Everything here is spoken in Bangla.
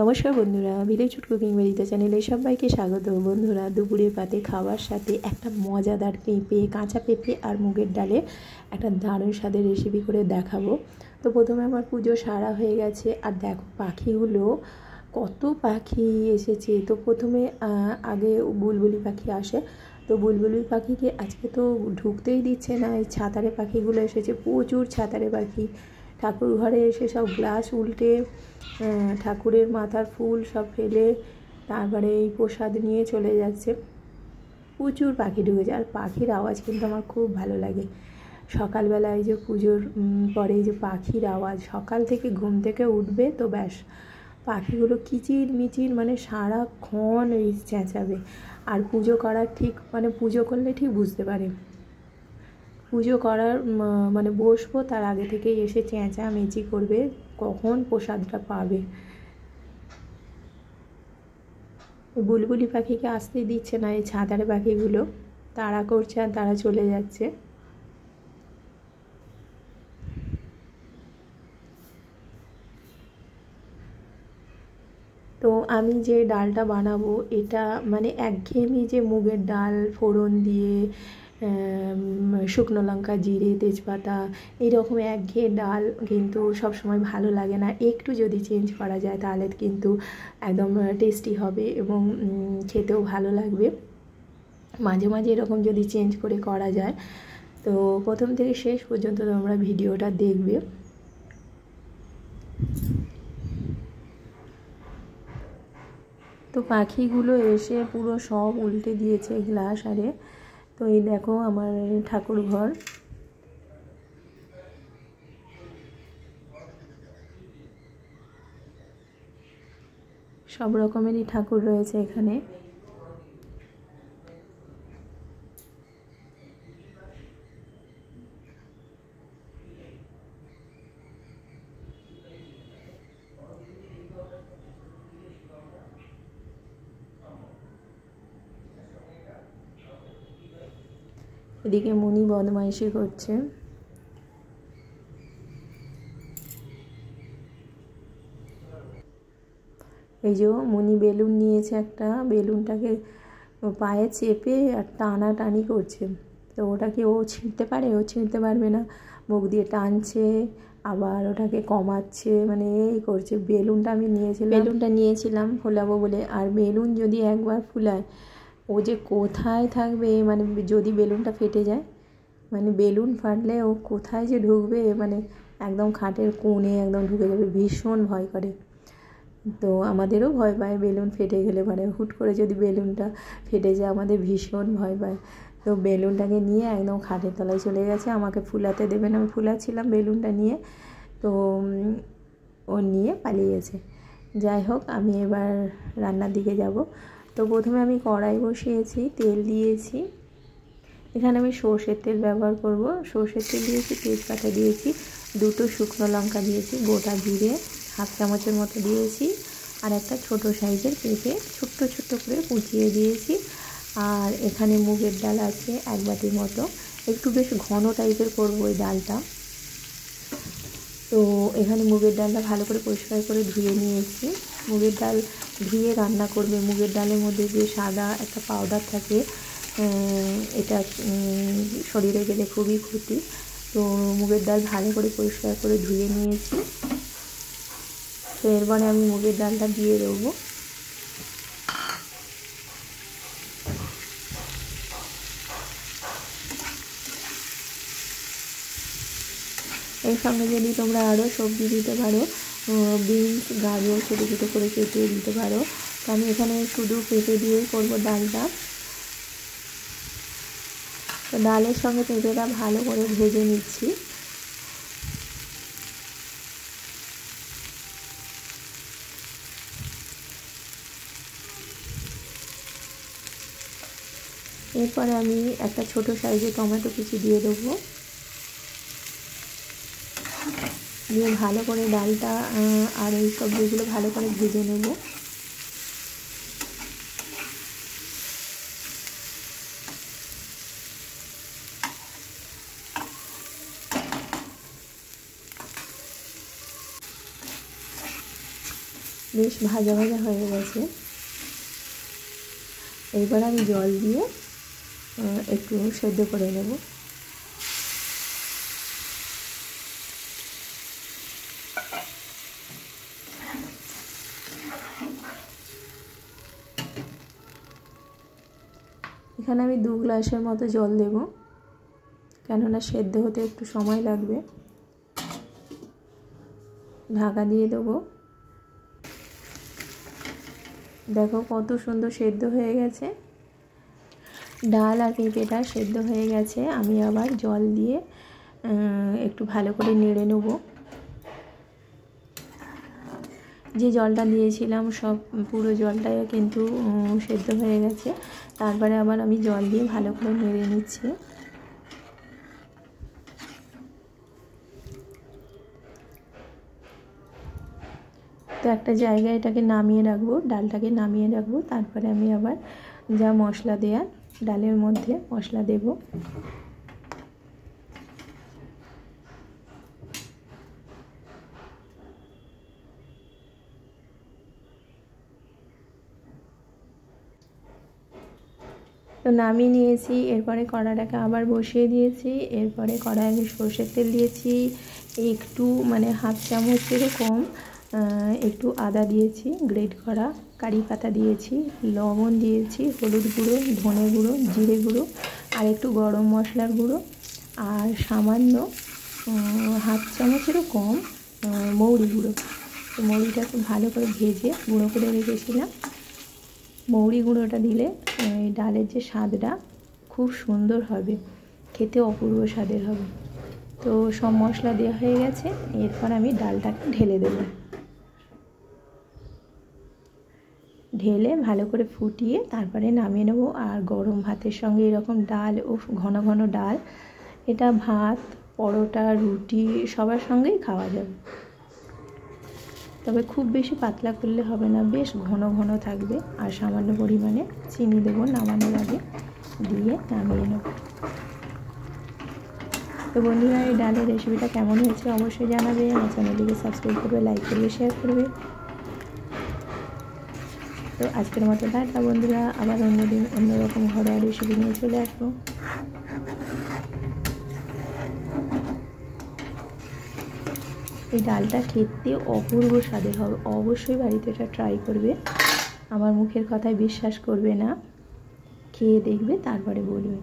নমস্কার বন্ধুরা, ভিলেজ ফুড কুকিং বেরিতে চ্যানেলে সবাইকে স্বাগত। বন্ধুরা, দুপুরের পাতে খাওয়ার সাথে একটা মজাদার পেঁপে, কাঁচা পেঁপে আর মুগের ডালে একটা দারুণ স্বাদের রেসিপি করে দেখাবো। তো প্রথমে আমার পুজো সারা হয়ে গেছে, আর দেখো পাখিগুলো কত পাখি এসেছে। তো প্রথমে আগে বুলবুলি পাখি আসে, তো বুলবুলি পাখিকে আজকে তো ঢুকতেই দিচ্ছে না। এই ছাতারে পাখিগুলো এসেছে, প্রচুর ছাতারে পাখি। ঠাকুর ঘরে এসে সব গ্লাস উল্টে ঠাকুরের মাথার ফুল সব ফেলে তারপরে এই প্রসাদ নিয়ে চলে যাচ্ছে। প্রচুর পাখি ঢুকেছে, আর পাখির আওয়াজ কিন্তু আমার খুব ভালো লাগে। সকালবেলায় যে পুজোর পরে যে পাখির আওয়াজ, সকাল থেকে ঘুম থেকে উঠবে তো ব্যাস পাখিগুলো কিচির মিচির মানে সারাক্ষণ এই চেঁচাবে। আর পুজো করার ঠিক মানে পুজো করলে ঠিক বুঝতে পারে, পুজো করার মানে বসবো তার আগে থেকেই এসে চেঁচামেচি করবে কখন প্রসাদটা পাবে। বুলবুলি পাখিকে আসতেই দিচ্ছে না, এই ছাতারে পাখিগুলো তাড়া করছে আর তারা চলে যাচ্ছে। তো আমি যে ডালটা বানাবো এটা মানে একঘেয়েমি যে মুগের ডাল ফোড়ন দিয়ে শুকনো লঙ্কা জিরে তেজপাতা এইরকম একঘেয়ে ডাল কিন্তু সবসময় ভালো লাগে না। একটু যদি চেঞ্জ করা যায় তাহলে কিন্তু একদম টেস্টি হবে এবং খেতেও ভালো লাগবে। মাঝে মাঝে এরকম যদি চেঞ্জ করে করা যায়, তো প্রথম থেকে শেষ পর্যন্ত তোমরা ভিডিওটা দেখবে। তো পাখিগুলো এসে পুরো সব উল্টে দিয়েছে গ্লাস আরে। তো এই দেখো আমার ঠাকুর ঘর, সব রকমেরই ঠাকুর রয়েছে এখানে। এদিকে মুনি বদমাইশি করছে। এই যে মুনি বেলুন নিয়েছে একটা, বেলুনটাকে পায়ে চেপে আর টানাটানি করছে। তো ওটাকে ও ছিঁড়তে পারে? ও ছিঁড়তে পারবে না, মুখ দিয়ে টানছে আবার ওটাকে কমাচ্ছে, মানে এই করছে। বেলুনটা নিয়েছিলাম ফোলাবো বলে, আর বেলুন যদি একবার ফুলায় ও যে কোথায় থাকবে, মানে যদি বেলুনটা ফেটে যায়, মানে বেলুন ফাটলে ও কোথায় যে ঢুকবে, মানে একদম খাটের কোণে একদম ঢুকে যাবে। ভীষণ ভয় করে। তো আমাদেরও ভয় পায় বেলুন ফেটে গেলে, মানে হুট করে যদি বেলুনটা ফেটে যায় আমাদের ভীষণ ভয় পায়। তো বেলুনটাকে নিয়ে একদম খাটের তলায় চলে গেছে, আমাকে ফুলাতে দেবে না, আমি ফুলাচ্ছিলাম বেলুনটা নিয়ে, তো ও নিয়ে পালিয়েছে। যাই হোক, আমি এবার রান্নার দিকে যাব। তো প্রথমে আমি কড়াই বসিয়েছি, তেল দিয়েছি। এখানে আমি সর্ষের তেল ব্যবহার করব। সর্ষের তেল দিয়েছি, তেজপাতা দিয়েছি, দুটো শুকনো লঙ্কা দিয়েছি, গোটা জিরে হাফ চামচের মতো দিয়েছি, আর একটা ছোট সাইজের পেঁপে ছোট্ট ছোট্ট করে কুচিয়ে দিয়েছি। আর এখানে মুগের ডাল আছে এক বাটির মতো, একটু বেশ ঘন টাইপের করবো ওই ডালটা। তো এখানে মুগের ডালটা ভালো করে পরিষ্কার করে ধুয়ে নিয়েছি। মুগের ডাল ধুয়ে রান্না করবে। মুগের ডালের মধ্যে যে সাদা একটা পাউডার থাকে, এটা শরীরে গেলে খুবই ক্ষতি। তো মুগের ডাল ভালো করে পরিষ্কার করে ধুয়ে নিয়েছি। তো এরপরে আমি মুগের ডালটা দিয়ে দেবো। এর সঙ্গে যদি তোমরা আরও সবজি দিতে পারো, বিনস গাজর ছোটো ছোটো করে কেটে দিতে পারো। তো আমি এখানে শুধু পেঁপে দিয়েই করবো ডালটা। তো ডালের সঙ্গে পেঁপেটা ভালো করে ভেজে নিচ্ছি। এরপরে আমি একটা ছোট সাইজের টমেটো কুচি দিয়ে দেবো, দিয়ে ভালো করে ডালটা আর এই সবজিগুলো ভালো করে ভেজে নেব। বেশ ভাজা ভাজা হয়ে গেছে। এবার আমি জল দিয়ে একটু সেদ্ধ করে নেব। এখানে আমি 2 গ্লাসের মতো জল দেব, কেননা সেদ্ধ হতে একটু সময় লাগবে। ঢাকা দিয়ে দেবো। দেখো কত সুন্দর সেদ্ধ হয়ে গেছে। ডাল আর পেঁপেটা সেদ্ধ হয়ে গেছে। আমি আবার জল দিয়ে একটু ভালো করে নেড়ে নেব। যে জলটা দিয়েছিলাম সব পুরো জলটাই কিন্তু সেদ্ধ হয়ে গেছে। তারপরে আবার আমি জল দিয়ে ভালো করে নেড়ে নিচ্ছি। তো একটা জায়গায় এটাকে নামিয়ে রাখবো, ডালটাকে নামিয়ে রাখবো। তারপরে আমি আবার যা মশলা দেওয়ার ডালের মধ্যে মশলা দেব। তো নামিয়ে নিয়েছি। এরপরে কড়াটাকে আবার বসিয়ে দিয়েছি। এরপরে কড়াই আমি সরষের তেল দিয়েছি, একটু মানে হাফ চামচেরও কম একটু আদা দিয়েছি গ্রেট করা, কারি পাতা দিয়েছি, লবণ দিয়েছি, হলুদ গুঁড়ো, ধনে গুঁড়ো, জিরে গুঁড়ো আর একটু গরম মশলার গুঁড়ো আর সামান্য হাফ চামচেরও কম মৌরি গুঁড়ো। তো মৌরিটাকে ভালো করে ভেজে গুঁড়ো করে রেখেছিলাম। মৌরি গুঁড়োটা দিলে এই ডালের যে স্বাদটা খুব সুন্দর হবে, খেতে অপূর্ব স্বাদের হবে। তো সব মশলা দেওয়া হয়ে গেছে। এরপর আমি ডালটাকে ঢেলে দেব। ঢেলে ভালো করে ফুটিয়ে তারপরে নামিয়ে নেব। আর গরম ভাতের সঙ্গে এরকম ডাল, ও ঘন ঘন ডাল, এটা ভাত, পরোটা, রুটি সবার সঙ্গেই খাওয়া যাবে। তবে খুব বেশি পাতলা করলে হবে না, বেশ ঘন ঘন থাকবে। আর সামান্য পরিমাণে চিনি দেবো নামানোর আগে, দিয়ে নামিয়ে নেব। তো বন্ধুরা, এই ডালের রেসিপিটা কেমন হয়েছে অবশ্যই জানাবে। আমার চ্যানেলটিকে সাবস্ক্রাইব করবে, লাইক করবে, শেয়ার করবে। তো আজকের মতো টাটা বন্ধুরা, আবার অন্যদিন অন্যরকম ঘরোয়া রেসিপি নিয়ে চলে আসবো। এই ডালটা খেতে অপূর্ব স্বাদের হবে, অবশ্যই বাড়িতে এটা ট্রাই করবে। আমার মুখের কথায় বিশ্বাস করবে না, খেয়ে দেখবে তারপরে বলবে।